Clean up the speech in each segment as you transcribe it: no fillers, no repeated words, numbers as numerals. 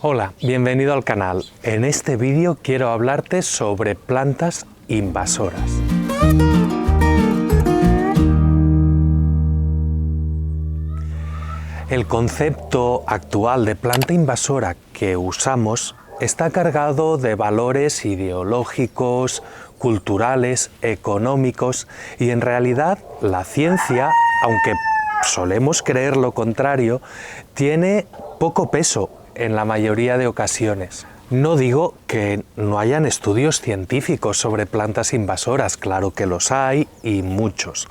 Hola, bienvenido al canal. En este vídeo quiero hablarte sobre plantas invasoras. El concepto actual de planta invasora que usamos está cargado de valores ideológicos, culturales, económicos y en realidad la ciencia, aunque solemos creer lo contrario, tiene poco peso en la mayoría de ocasiones. No digo que no hayan estudios científicos sobre plantas invasoras, claro que los hay y muchos.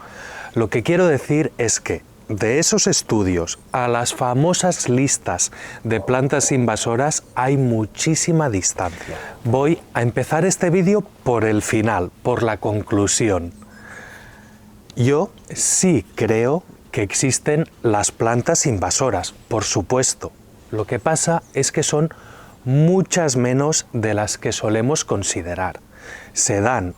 Lo que quiero decir es que de esos estudios a las famosas listas de plantas invasoras hay muchísima distancia. Voy a empezar este vídeo por el final, por la conclusión. Yo sí creo que existen las plantas invasoras, por supuesto. Lo que pasa es que son muchas menos de las que solemos considerar. Se dan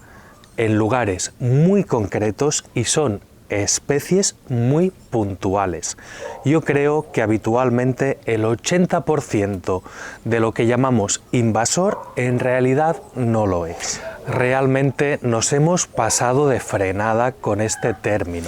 en lugares muy concretos y son especies muy puntuales. Yo creo que habitualmente el 80% de lo que llamamos invasor en realidad no lo es. Realmente nos hemos pasado de frenada con este término.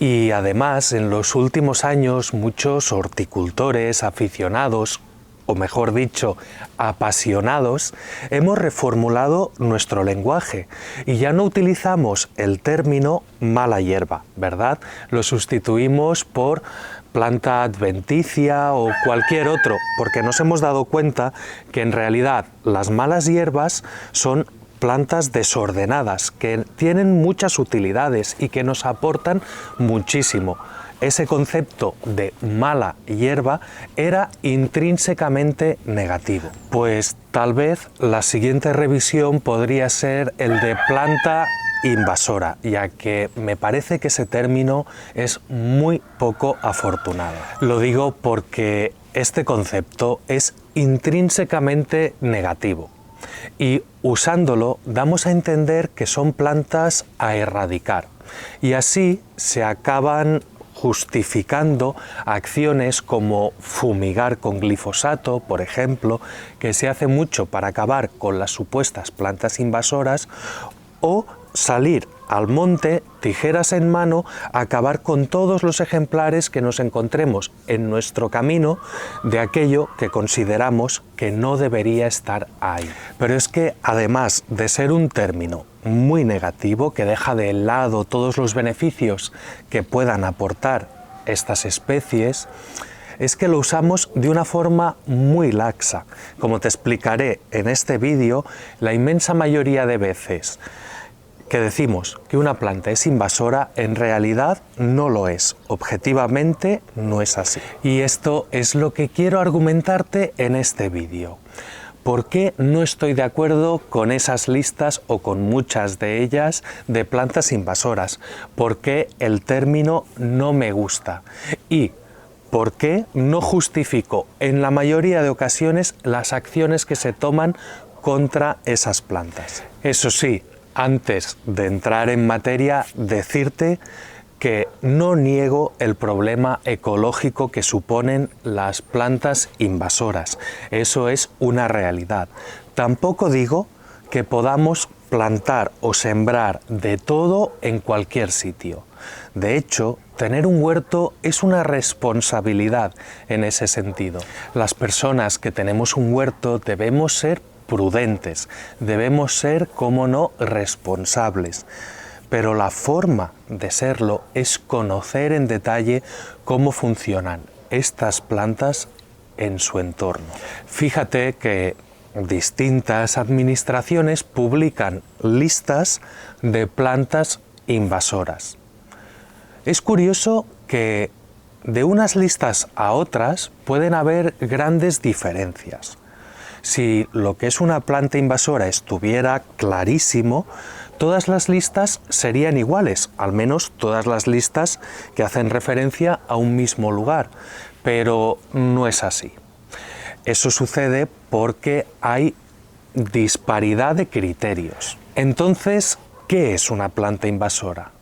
Y además, en los últimos años, muchos horticultores aficionados, o mejor dicho, apasionados, hemos reformulado nuestro lenguaje y ya no utilizamos el término mala hierba, ¿verdad? Lo sustituimos por planta adventicia o cualquier otro, porque nos hemos dado cuenta que en realidad las malas hierbas son plantas desordenadas, que tienen muchas utilidades y que nos aportan muchísimo. Ese concepto de mala hierba era intrínsecamente negativo. Pues tal vez la siguiente revisión podría ser el de planta invasora, ya que me parece que ese término es muy poco afortunado. Lo digo porque este concepto es intrínsecamente negativo. Y usándolo damos a entender que son plantas a erradicar y así se acaban justificando acciones como fumigar con glifosato, por ejemplo, que se hace mucho para acabar con las supuestas plantas invasoras, o salir al monte, tijeras en mano, a acabar con todos los ejemplares que nos encontremos en nuestro camino de aquello que consideramos que no debería estar ahí. Pero es que además de ser un término muy negativo que deja de lado todos los beneficios que puedan aportar estas especies, es que lo usamos de una forma muy laxa. Como te explicaré en este vídeo, la inmensa mayoría de veces que decimos que una planta es invasora, en realidad no lo es. Objetivamente no es así. Y esto es lo que quiero argumentarte en este vídeo. ¿Por qué no estoy de acuerdo con esas listas o con muchas de ellas de plantas invasoras? ¿Por qué el término no me gusta? Y ¿por qué no justifico en la mayoría de ocasiones las acciones que se toman contra esas plantas? Eso sí, antes de entrar en materia, decirte que no niego el problema ecológico que suponen las plantas invasoras. Eso es una realidad. Tampoco digo que podamos plantar o sembrar de todo en cualquier sitio. De hecho, tener un huerto es una responsabilidad en ese sentido. Las personas que tenemos un huerto debemos ser prudentes, debemos ser, como no, responsables. Pero la forma de serlo es conocer en detalle cómo funcionan estas plantas en su entorno. Fíjate que distintas administraciones publican listas de plantas invasoras. Es curioso que de unas listas a otras pueden haber grandes diferencias. Si lo que es una planta invasora estuviera clarísimo, todas las listas serían iguales, al menos todas las listas que hacen referencia a un mismo lugar, pero no es así. Eso sucede porque hay disparidad de criterios. Entonces, ¿qué es una planta invasora?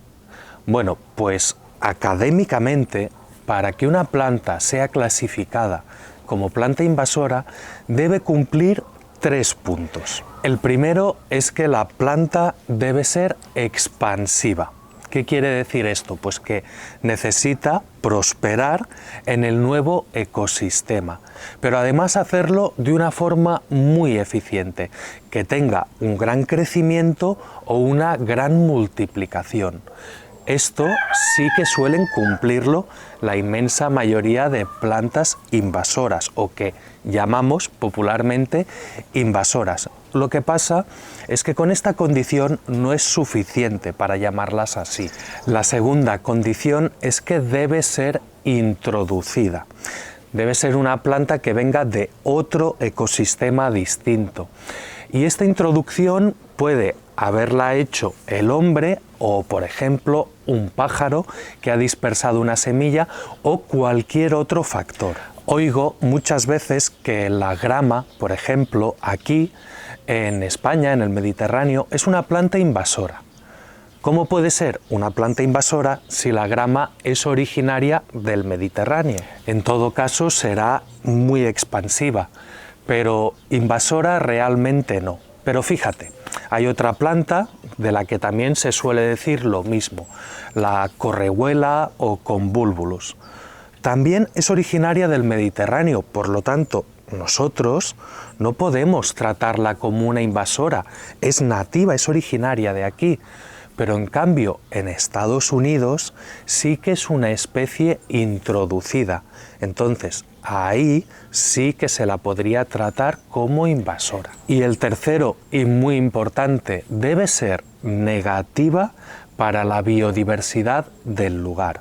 Bueno, pues académicamente, para que una planta sea clasificada como planta invasora, debe cumplir 3 puntos. El primero es que la planta debe ser expansiva. ¿Qué quiere decir esto? Pues que necesita prosperar en el nuevo ecosistema, pero además hacerlo de una forma muy eficiente, que tenga un gran crecimiento o una gran multiplicación. Esto sí que suelen cumplirlo la inmensa mayoría de plantas invasoras, o que llamamos popularmente invasoras. Lo que pasa es que con esta condición no es suficiente para llamarlas así. La segunda condición es que debe ser introducida. Debe ser una planta que venga de otro ecosistema distinto. Y esta introducción puede haberla hecho el hombre o, por ejemplo, un pájaro que ha dispersado una semilla o cualquier otro factor. Oigo muchas veces que la grama, por ejemplo, aquí en España, en el Mediterráneo, es una planta invasora. ¿Cómo puede ser una planta invasora si la grama es originaria del Mediterráneo? En todo caso será muy expansiva, pero invasora realmente no. Pero fíjate, hay otra planta de la que también se suele decir lo mismo, la correhuela o convulvulus. También es originaria del Mediterráneo, por lo tanto, nosotros no podemos tratarla como una invasora, es nativa, es originaria de aquí. Pero en cambio, en Estados Unidos sí que es una especie introducida. Entonces, ahí sí que se la podría tratar como invasora. Y el tercero, y muy importante, debe ser negativa para la biodiversidad del lugar.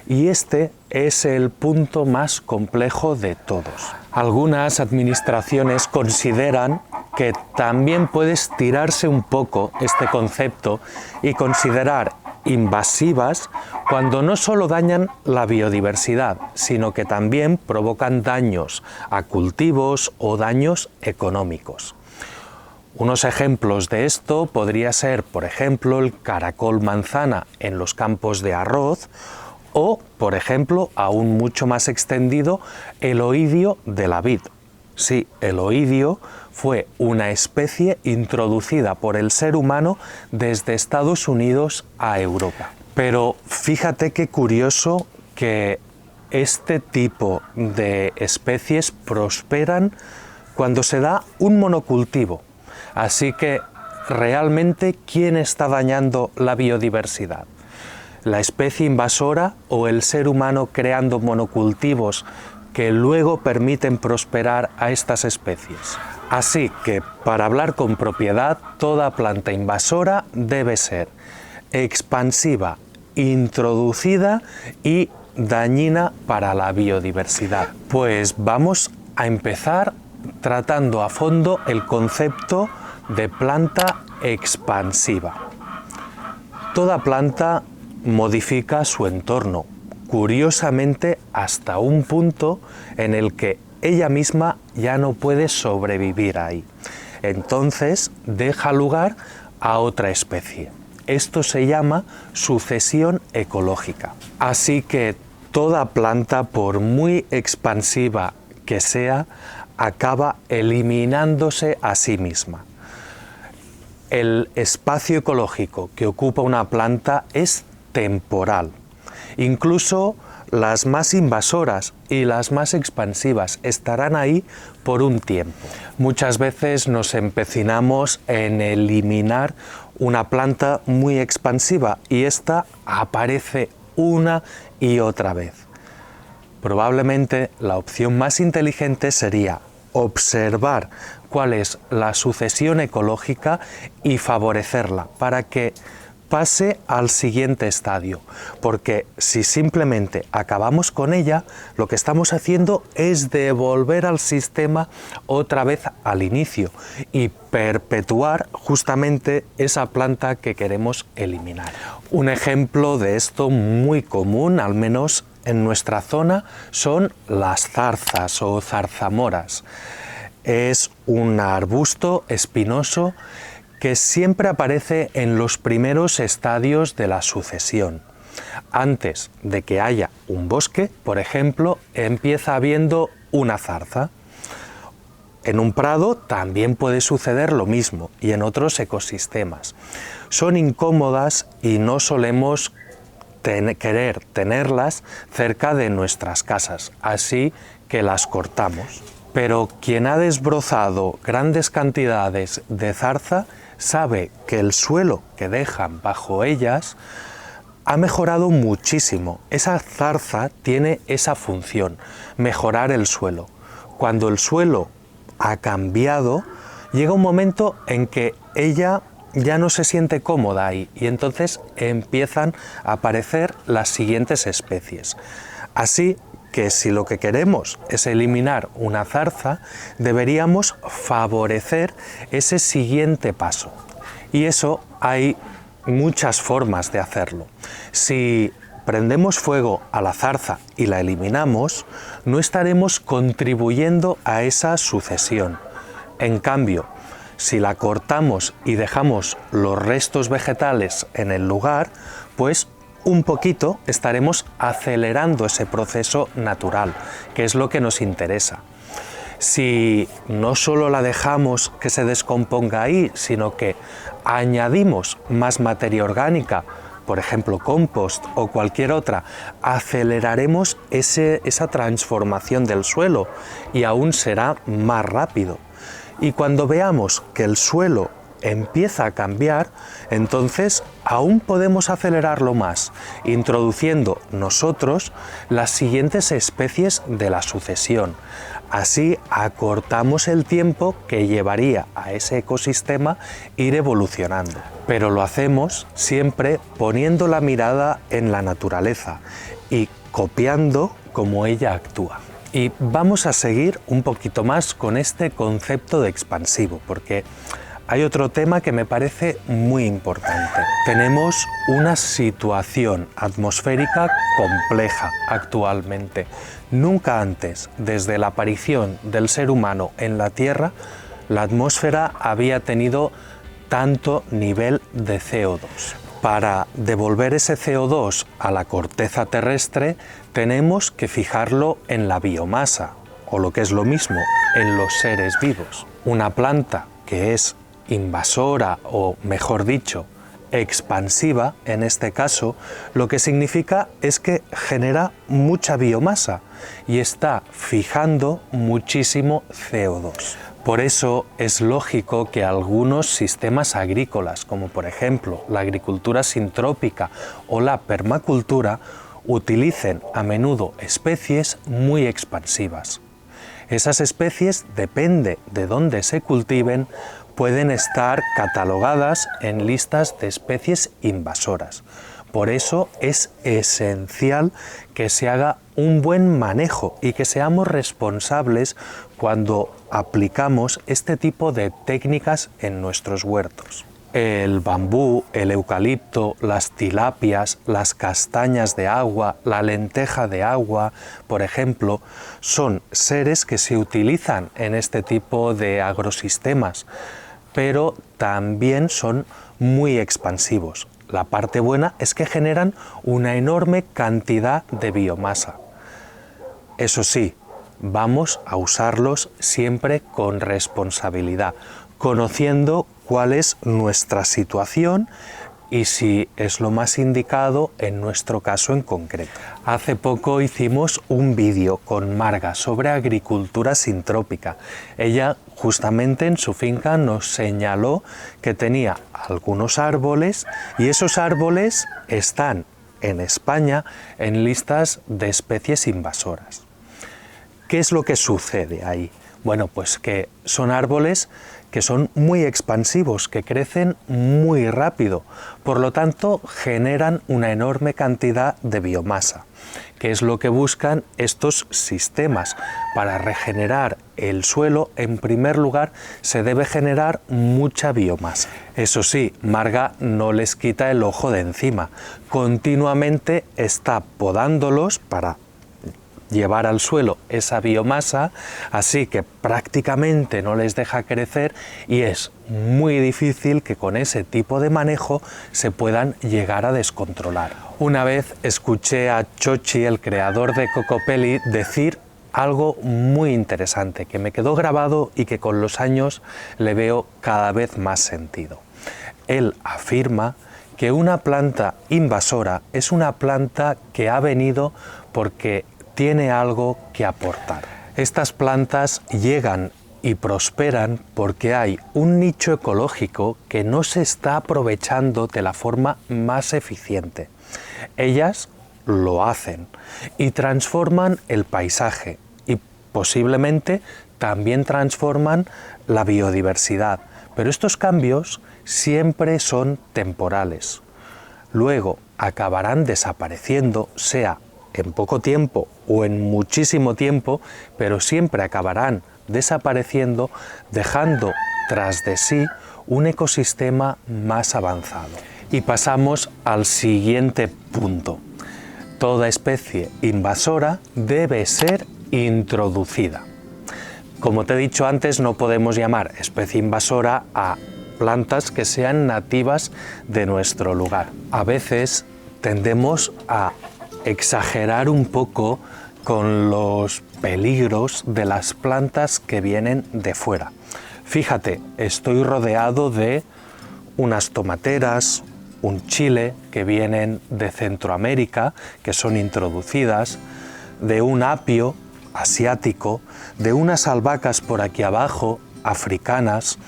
Y este es el punto más complejo de todos. Algunas administraciones consideran que también puede estirarse un poco este concepto y considerar invasivas cuando no solo dañan la biodiversidad, sino que también provocan daños a cultivos o daños económicos. Unos ejemplos de esto podría ser, por ejemplo, el caracol manzana en los campos de arroz o, por ejemplo, aún mucho más extendido, el oidio de la vid. Sí, el oidio fue una especie introducida por el ser humano desde Estados Unidos a Europa. Pero fíjate qué curioso que este tipo de especies prosperan cuando se da un monocultivo. Así que, realmente, ¿quién está dañando la biodiversidad? ¿La especie invasora o el ser humano creando monocultivos que luego permiten prosperar a estas especies? Así que, para hablar con propiedad, toda planta invasora debe ser expansiva, introducida y dañina para la biodiversidad. Pues vamos a empezar tratando a fondo el concepto de planta expansiva. Toda planta modifica su entorno, curiosamente hasta un punto en el que ella misma ya no puede sobrevivir ahí. Entonces deja lugar a otra especie. Esto se llama sucesión ecológica. Así que toda planta, por muy expansiva que sea, acaba eliminándose a sí misma. El espacio ecológico que ocupa una planta es temporal. Incluso las más invasoras y las más expansivas estarán ahí por un tiempo. Muchas veces nos empecinamos en eliminar una planta muy expansiva y esta aparece una y otra vez. Probablemente la opción más inteligente sería observar cuál es la sucesión ecológica y favorecerla para que pase al siguiente estadio, porque si simplemente acabamos con ella, lo que estamos haciendo es devolver al sistema otra vez al inicio y perpetuar justamente esa planta que queremos eliminar. Un ejemplo de esto muy común, al menos en nuestra zona, son las zarzas o zarzamoras. Es un arbusto espinoso que siempre aparece en los primeros estadios de la sucesión. Antes de que haya un bosque, por ejemplo, empieza habiendo una zarza. En un prado también puede suceder lo mismo y en otros ecosistemas. Son incómodas y no solemos querer tenerlas cerca de nuestras casas, así que las cortamos. Pero quien ha desbrozado grandes cantidades de zarza sabe que el suelo que dejan bajo ellas ha mejorado muchísimo. Esa zarza tiene esa función, mejorar el suelo. Cuando el suelo ha cambiado, llega un momento en que ella ya no se siente cómoda ahí y entonces empiezan a aparecer las siguientes especies. Así que si lo que queremos es eliminar una zarza, deberíamos favorecer ese siguiente paso. Y eso hay muchas formas de hacerlo. Si prendemos fuego a la zarza y la eliminamos, no estaremos contribuyendo a esa sucesión. En cambio, si la cortamos y dejamos los restos vegetales en el lugar, pues un poquito estaremos acelerando ese proceso natural, que es lo que nos interesa. Si no solo la dejamos que se descomponga ahí, sino que añadimos más materia orgánica, por ejemplo compost o cualquier otra, aceleraremos esa transformación del suelo y aún será más rápido. Y cuando veamos que el suelo empieza a cambiar, entonces aún podemos acelerarlo más, introduciendo nosotros las siguientes especies de la sucesión. Así acortamos el tiempo que llevaría a ese ecosistema ir evolucionando. Pero lo hacemos siempre poniendo la mirada en la naturaleza y copiando cómo ella actúa. Y vamos a seguir un poquito más con este concepto de expansivo, porque hay otro tema que me parece muy importante. Tenemos una situación atmosférica compleja actualmente. Nunca antes, desde la aparición del ser humano en la Tierra, la atmósfera había tenido tanto nivel de CO2. Para devolver ese CO2 a la corteza terrestre, tenemos que fijarlo en la biomasa, o lo que es lo mismo, en los seres vivos. Una planta que es invasora, o mejor dicho, expansiva, en este caso, lo que significa es que genera mucha biomasa y está fijando muchísimo CO2. Por eso es lógico que algunos sistemas agrícolas, como por ejemplo la agricultura sintrópica o la permacultura, utilicen a menudo especies muy expansivas. Esas especies, depende de dónde se cultiven, pueden estar catalogadas en listas de especies invasoras. Por eso es esencial que se haga un buen manejo y que seamos responsables cuando aplicamos este tipo de técnicas en nuestros huertos. El bambú, el eucalipto, las tilapias, las castañas de agua, la lenteja de agua, por ejemplo, son seres que se utilizan en este tipo de agrosistemas, pero también son muy expansivos. La parte buena es que generan una enorme cantidad de biomasa. Eso sí, vamos a usarlos siempre con responsabilidad, conociendo cuál es nuestra situación y si es lo más indicado en nuestro caso en concreto. Hace poco hicimos un vídeo con Marga sobre agricultura sintrópica. Ella justamente en su finca nos señaló que tenía algunos árboles y esos árboles están en España en listas de especies invasoras. ¿Qué es lo que sucede ahí? Bueno, pues que son árboles que son muy expansivos, que crecen muy rápido, por lo tanto generan una enorme cantidad de biomasa, que es lo que buscan estos sistemas. Para regenerar el suelo, en primer lugar, se debe generar mucha biomasa. Eso sí, Marga no les quita el ojo de encima, continuamente está podándolos para llevar al suelo esa biomasa, así que prácticamente no les deja crecer y es muy difícil que con ese tipo de manejo se puedan llegar a descontrolar. Una vez escuché a Chochi, el creador de Cocopelli, decir algo muy interesante que me quedó grabado y que con los años le veo cada vez más sentido. Él afirma que una planta invasora es una planta que ha venido porque tiene algo que aportar. Estas plantas llegan y prosperan porque hay un nicho ecológico que no se está aprovechando de la forma más eficiente. Ellas lo hacen y transforman el paisaje y posiblemente también transforman la biodiversidad, pero estos cambios siempre son temporales. Luego acabarán desapareciendo, sea en poco tiempo o en muchísimo tiempo, pero siempre acabarán desapareciendo, dejando tras de sí un ecosistema más avanzado. Y pasamos al siguiente punto. Toda especie invasora debe ser introducida. Como te he dicho antes, no podemos llamar especie invasora a plantas que sean nativas de nuestro lugar. A veces tendemos a exagerar un poco con los peligros de las plantas que vienen de fuera. Fíjate, estoy rodeado de unas tomateras, un chile que vienen de Centroamérica, que son introducidas, de un apio asiático, de unas albahacas por aquí abajo, africanas,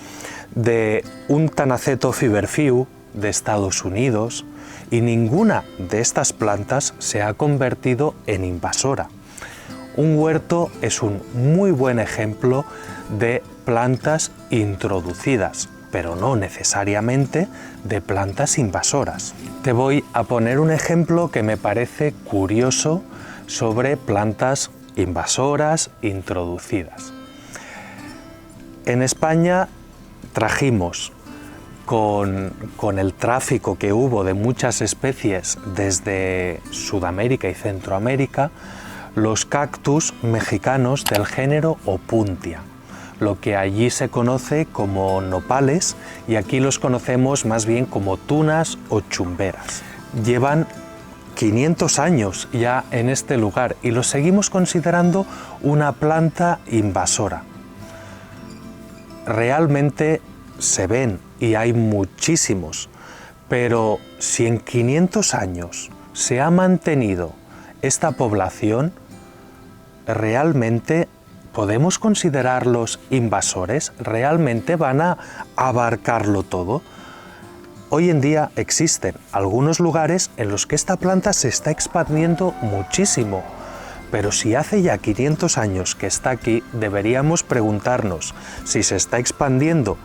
de un Tanaceto feverfew de Estados Unidos, y ninguna de estas plantas se ha convertido en invasora. Un huerto es un muy buen ejemplo de plantas introducidas, pero no necesariamente de plantas invasoras. Te voy a poner un ejemplo que me parece curioso sobre plantas invasoras introducidas. En España trajimos con el tráfico que hubo de muchas especies desde Sudamérica y Centroamérica, los cactus mexicanos del género Opuntia, lo que allí se conoce como nopales y aquí los conocemos más bien como tunas o chumberas. Llevan 500 años ya en este lugar y los seguimos considerando una planta invasora. Realmente se ven y hay muchísimos, pero si en 500 años se ha mantenido esta población, ¿realmente podemos considerarlos invasores? ¿Realmente van a abarcarlo todo? Hoy en día existen algunos lugares en los que esta planta se está expandiendo muchísimo, pero si hace ya 500 años que está aquí, deberíamos preguntarnos si se está expandiendo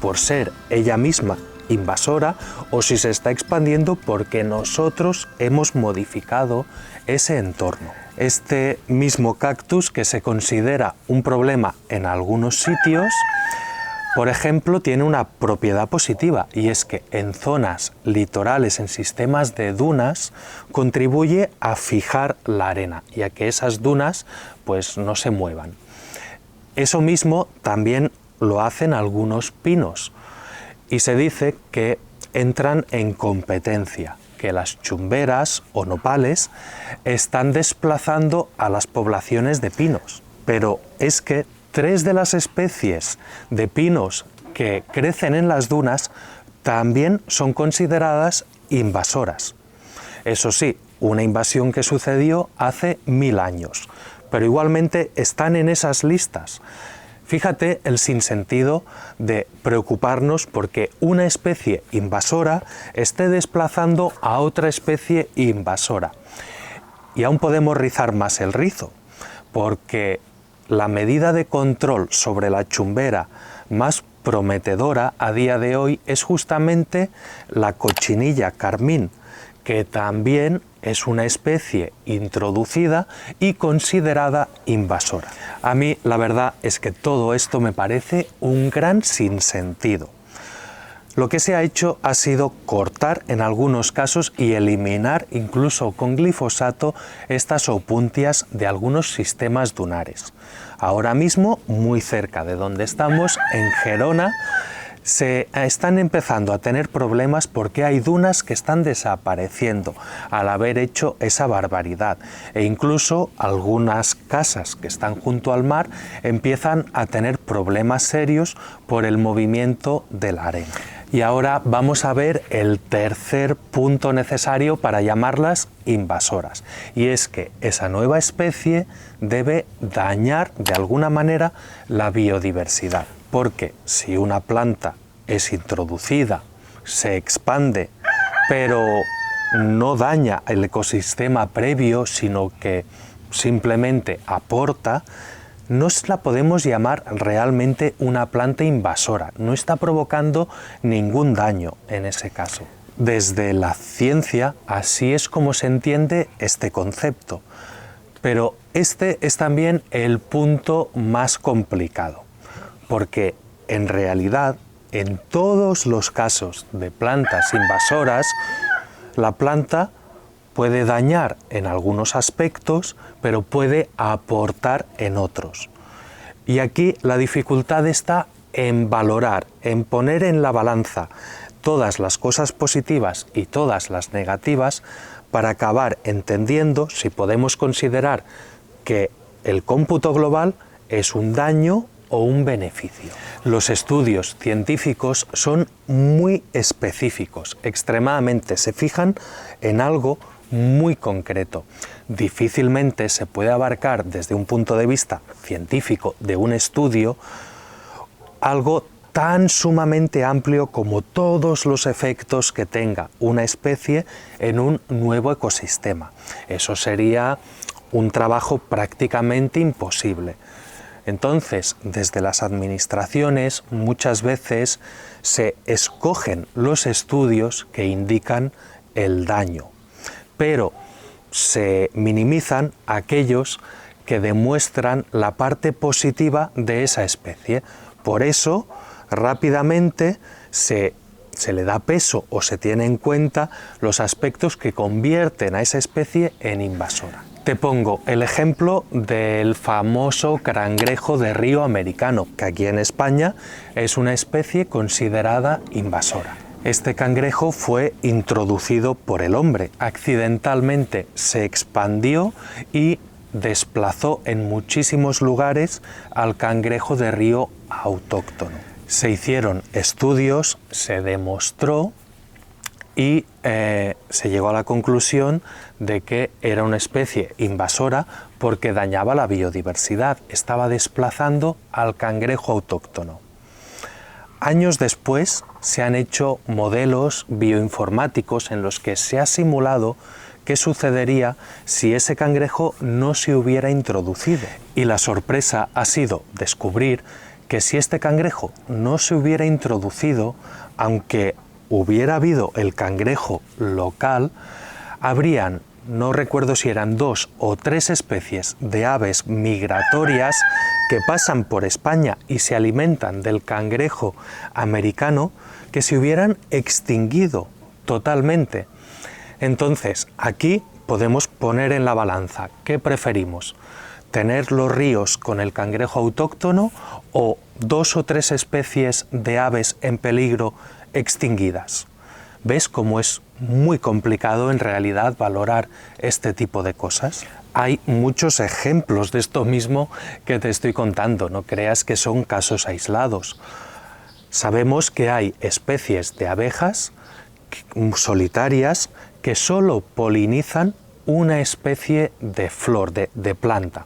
por ser ella misma invasora o si se está expandiendo porque nosotros hemos modificado ese entorno. Este mismo cactus, que se considera un problema en algunos sitios, por ejemplo, tiene una propiedad positiva y es que en zonas litorales, en sistemas de dunas, contribuye a fijar la arena y a que esas dunas pues no se muevan. Eso mismo también lo hacen algunos pinos y se dice que entran en competencia, que las chumberas o nopales están desplazando a las poblaciones de pinos. Pero es que 3 de las especies de pinos que crecen en las dunas también son consideradas invasoras. Eso sí, una invasión que sucedió hace 1000 años, pero igualmente están en esas listas. Fíjate el sinsentido de preocuparnos porque una especie invasora esté desplazando a otra especie invasora. Y aún podemos rizar más el rizo, porque la medida de control sobre la chumbera más prometedora a día de hoy es justamente la cochinilla carmín, que también es una especie introducida y considerada invasora. A mí la verdad es que todo esto me parece un gran sinsentido. Lo que se ha hecho ha sido cortar en algunos casos y eliminar incluso con glifosato estas opuntias de algunos sistemas dunares. Ahora mismo, muy cerca de donde estamos, en Gerona, se están empezando a tener problemas porque hay dunas que están desapareciendo al haber hecho esa barbaridad, e incluso algunas casas que están junto al mar empiezan a tener problemas serios por el movimiento de la arena. Y ahora vamos a ver el tercer punto necesario para llamarlas invasoras, y es que esa nueva especie debe dañar de alguna manera la biodiversidad, porque si una planta es introducida, se expande, pero no daña el ecosistema previo, sino que simplemente aporta, no la podemos llamar realmente una planta invasora, no está provocando ningún daño en ese caso. Desde la ciencia así es como se entiende este concepto, pero este es también el punto más complicado, porque en realidad en todos los casos de plantas invasoras, la planta puede dañar en algunos aspectos, pero puede aportar en otros. Y aquí la dificultad está en valorar, en poner en la balanza todas las cosas positivas y todas las negativas para acabar entendiendo si podemos considerar que el cómputo global es un daño o un beneficio. Los estudios científicos son muy específicos, extremadamente se fijan en algo muy concreto. Difícilmente se puede abarcar desde un punto de vista científico de un estudio algo tan sumamente amplio como todos los efectos que tenga una especie en un nuevo ecosistema. Eso sería un trabajo prácticamente imposible. Entonces, desde las administraciones muchas veces se escogen los estudios que indican el daño, pero se minimizan aquellos que demuestran la parte positiva de esa especie. Por eso, rápidamente se le da peso o se tiene en cuenta los aspectos que convierten a esa especie en invasora. Te pongo el ejemplo del famoso cangrejo de río americano, que aquí en España es una especie considerada invasora. Este cangrejo fue introducido por el hombre, accidentalmente se expandió y desplazó en muchísimos lugares al cangrejo de río autóctono. Se hicieron estudios, se demostró y se llegó a la conclusión de que era una especie invasora porque dañaba la biodiversidad, estaba desplazando al cangrejo autóctono. Años después se han hecho modelos bioinformáticos en los que se ha simulado qué sucedería si ese cangrejo no se hubiera introducido. Y la sorpresa ha sido descubrir que si este cangrejo no se hubiera introducido, aunque hubiera habido el cangrejo local, habrían, no recuerdo si eran 2 o 3 especies de aves migratorias que pasan por España y se alimentan del cangrejo americano, que se hubieran extinguido totalmente. Entonces, aquí podemos poner en la balanza qué preferimos: tener los ríos con el cangrejo autóctono o 2 o 3 especies de aves en peligro extinguidas. ¿Ves cómo es muy complicado en realidad valorar este tipo de cosas? Hay muchos ejemplos de esto mismo que te estoy contando, no creas que son casos aislados. Sabemos que hay especies de abejas solitarias que solo polinizan una especie de flor, de planta.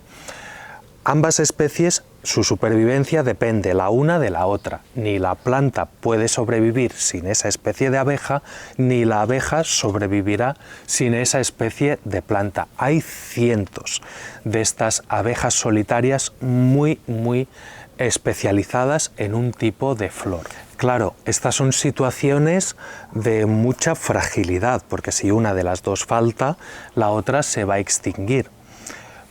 Ambas especies, su supervivencia depende la una de la otra. Ni la planta puede sobrevivir sin esa especie de abeja, ni la abeja sobrevivirá sin esa especie de planta. Hay cientos de estas abejas solitarias muy especializadas en un tipo de flor. Claro, estas son situaciones de mucha fragilidad, porque si una de las dos falta, la otra se va a extinguir.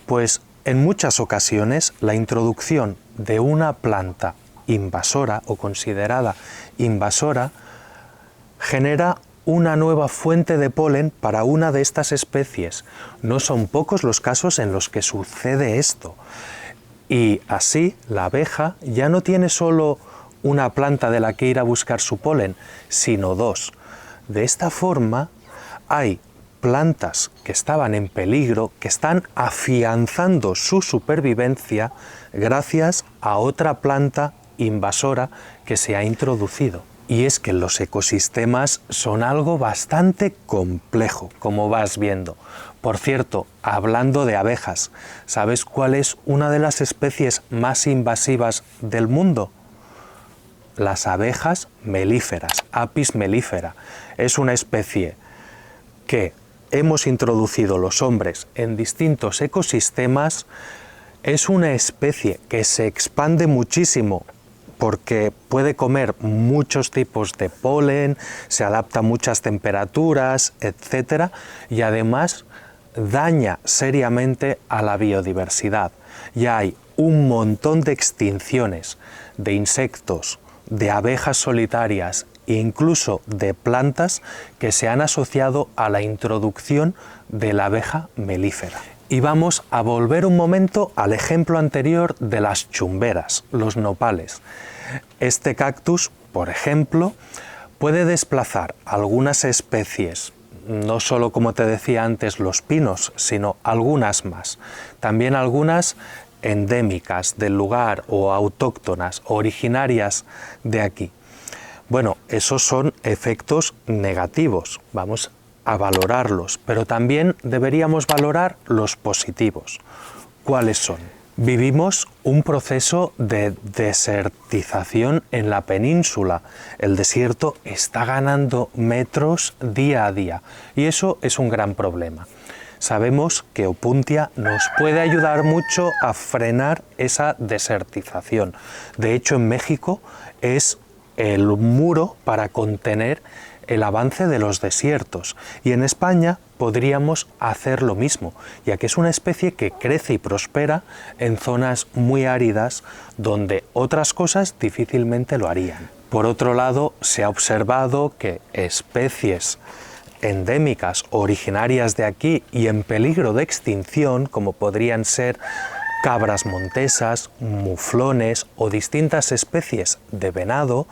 Pues en muchas ocasiones la introducción de una planta invasora o considerada invasora genera una nueva fuente de polen para una de estas especies. No son pocos los casos en los que sucede esto. Y así la abeja ya no tiene solo una planta de la que ir a buscar su polen, sino dos. De esta forma hay plantas que estaban en peligro, que están afianzando su supervivencia gracias a otra planta invasora que se ha introducido. Y es que los ecosistemas son algo bastante complejo, como vas viendo. Por cierto, hablando de abejas, ¿sabes cuál es una de las especies más invasivas del mundo? Las abejas melíferas, Apis mellifera. Es una especie que hemos introducido los hombres en distintos ecosistemas. Es una especie que se expande muchísimo porque puede comer muchos tipos de polen, se adapta a muchas temperaturas, etc. Y además daña seriamente a la biodiversidad. Ya hay un montón de extinciones de insectos, de abejas solitarias e incluso de plantas que se han asociado a la introducción de la abeja melífera. Y vamos a volver un momento al ejemplo anterior de las chumberas, los nopales. Este cactus, por ejemplo, puede desplazar algunas especies, no solo como te decía antes los pinos, sino algunas más. También algunas endémicas del lugar o autóctonas, originarias de aquí. Bueno, esos son efectos negativos, vamos a valorarlos, pero también deberíamos valorar los positivos. ¿Cuáles son? Vivimos un proceso de desertización en la península. El desierto está ganando metros día a día y eso es un gran problema. Sabemos que Opuntia nos puede ayudar mucho a frenar esa desertización. De hecho, en México es el muro para contener el avance de los desiertos, y en España podríamos hacer lo mismo, ya que es una especie que crece y prospera en zonas muy áridas donde otras cosas difícilmente lo harían. Por otro lado, se ha observado que especies endémicas originarias de aquí y en peligro de extinción, como podrían ser cabras montesas, muflones o distintas especies de venado,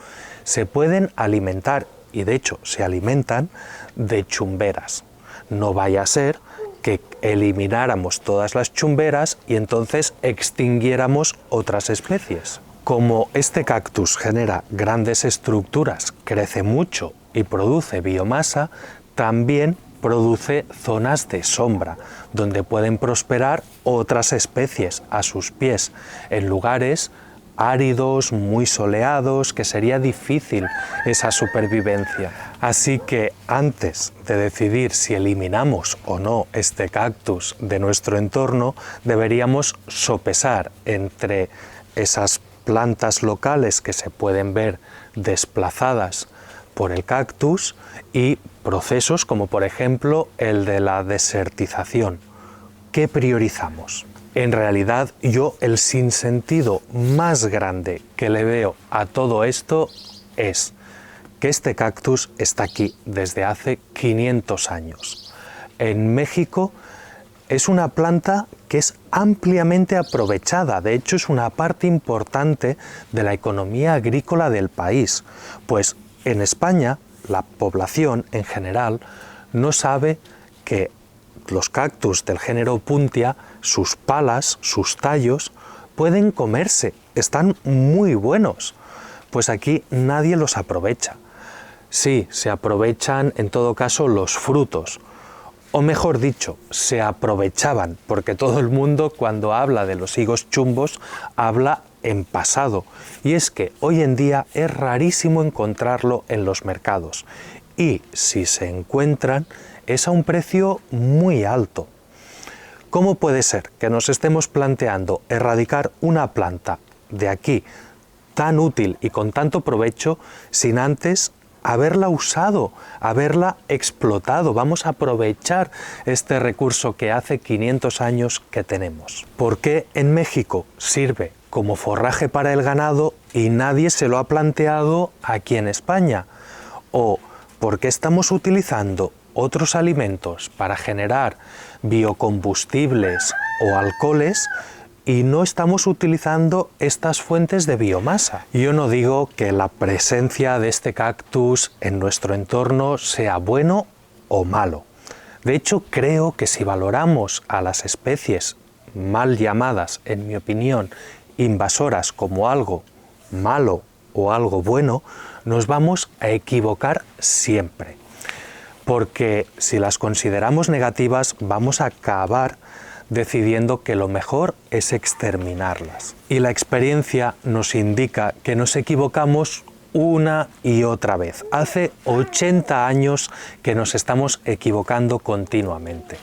se pueden alimentar, y de hecho se alimentan, de chumberas. No vaya a ser que elimináramos todas las chumberas y entonces extinguiéramos otras especies. Como este cactus genera grandes estructuras, crece mucho y produce biomasa, también produce zonas de sombra, donde pueden prosperar otras especies a sus pies, en lugares áridos, muy soleados, que sería difícil esa supervivencia. Así que antes de decidir si eliminamos o no este cactus de nuestro entorno, deberíamos sopesar entre esas plantas locales que se pueden ver desplazadas por el cactus y procesos como por ejemplo el de la desertización. ¿Qué priorizamos? En realidad yo el sinsentido más grande que le veo a todo esto es que este cactus está aquí desde hace 500 años. En México es una planta que es ampliamente aprovechada, de hecho es una parte importante de la economía agrícola del país, pues en España la población en general no sabe que los cactus del género Opuntia, sus palas, sus tallos, pueden comerse, están muy buenos. Pues aquí nadie los aprovecha. Sí, se aprovechan en todo caso los frutos, o mejor dicho, se aprovechaban, porque todo el mundo cuando habla de los higos chumbos habla en pasado, y es que hoy en día es rarísimo encontrarlo en los mercados, y si se encuentran es a un precio muy alto. ¿Cómo puede ser que nos estemos planteando erradicar una planta de aquí tan útil y con tanto provecho sin antes haberla usado, haberla explotado? Vamos a aprovechar este recurso que hace 500 años que tenemos. ¿Por qué en México sirve como forraje para el ganado y nadie se lo ha planteado aquí en España? ¿O por qué estamos utilizando otros alimentos para generar biocombustibles o alcoholes y no estamos utilizando estas fuentes de biomasa. Yo no digo que la presencia de este cactus en nuestro entorno sea bueno o malo. De hecho, creo que si valoramos a las especies mal llamadas, en mi opinión, invasoras como algo malo o algo bueno, nos vamos a equivocar siempre. Porque si las consideramos negativas, vamos a acabar decidiendo que lo mejor es exterminarlas. Y la experiencia nos indica que nos equivocamos una y otra vez. Hace 80 años que nos estamos equivocando continuamente.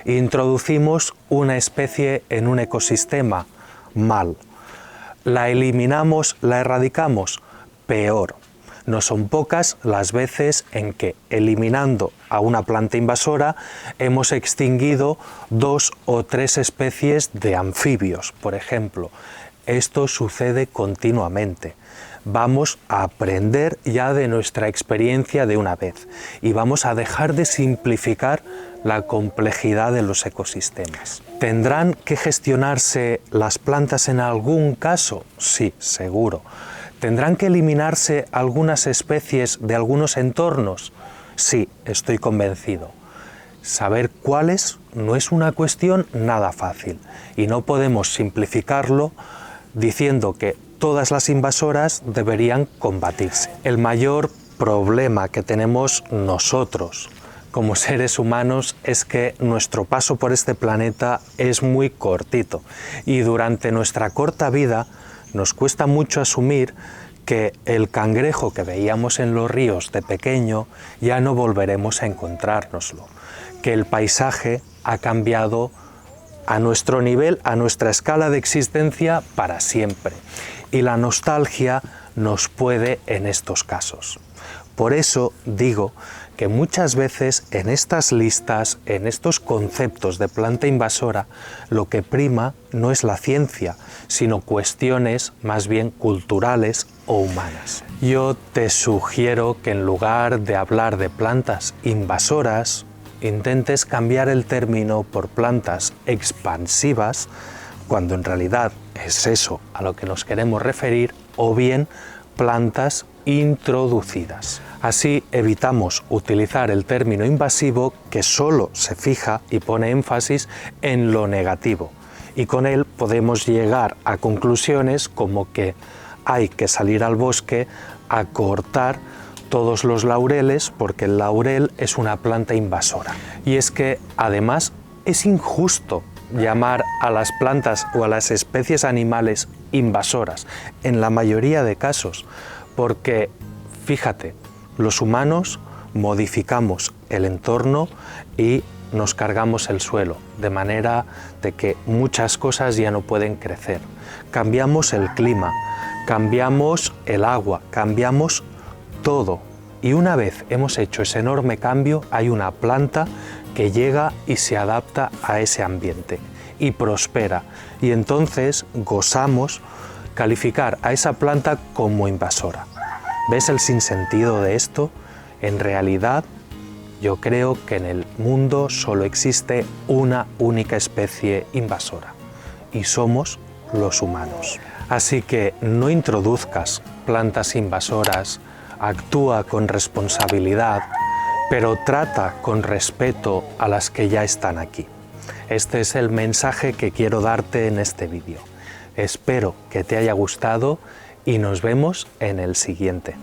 Introducimos una especie en un ecosistema mal. La eliminamos, la erradicamos, peor. No son pocas las veces en que, eliminando a una planta invasora, hemos extinguido 2 o 3 especies de anfibios, por ejemplo. Esto sucede continuamente. Vamos a aprender ya de nuestra experiencia de una vez y vamos a dejar de simplificar la complejidad de los ecosistemas. ¿Tendrán que gestionarse las plantas en algún caso? Sí, seguro. ¿Tendrán que eliminarse algunas especies de algunos entornos? Sí, estoy convencido. Saber cuáles no es una cuestión nada fácil y no podemos simplificarlo diciendo que todas las invasoras deberían combatirse. El mayor problema que tenemos nosotros como seres humanos es que nuestro paso por este planeta es muy cortito y durante nuestra corta vida nos cuesta mucho asumir que el cangrejo que veíamos en los ríos de pequeño ya no volveremos a encontrárnoslo, que el paisaje ha cambiado a nuestro nivel, a nuestra escala de existencia para siempre, y la nostalgia nos puede en estos casos. Por eso digo que muchas veces en estas listas, en estos conceptos de planta invasora, lo que prima no es la ciencia, sino cuestiones más bien culturales o humanas. Yo te sugiero que en lugar de hablar de plantas invasoras, intentes cambiar el término por plantas expansivas, cuando en realidad es eso a lo que nos queremos referir, o bien plantas introducidas. Así evitamos utilizar el término invasivo que solo se fija y pone énfasis en lo negativo, y con él podemos llegar a conclusiones como que hay que salir al bosque a cortar todos los laureles porque el laurel es una planta invasora. Y es que además es injusto llamar a las plantas o a las especies animales invasoras en la mayoría de casos, porque fíjate, los humanos modificamos el entorno y nos cargamos el suelo, de manera de que muchas cosas ya no pueden crecer. Cambiamos el clima, cambiamos el agua, cambiamos todo. Y una vez hemos hecho ese enorme cambio, hay una planta que llega y se adapta a ese ambiente y prospera. Y entonces gozamos calificar a esa planta como invasora. ¿Ves el sinsentido de esto? En realidad, yo creo que en el mundo solo existe una única especie invasora, y somos los humanos. Así que no introduzcas plantas invasoras, actúa con responsabilidad, pero trata con respeto a las que ya están aquí. Este es el mensaje que quiero darte en este vídeo. Espero que te haya gustado y nos vemos en el siguiente.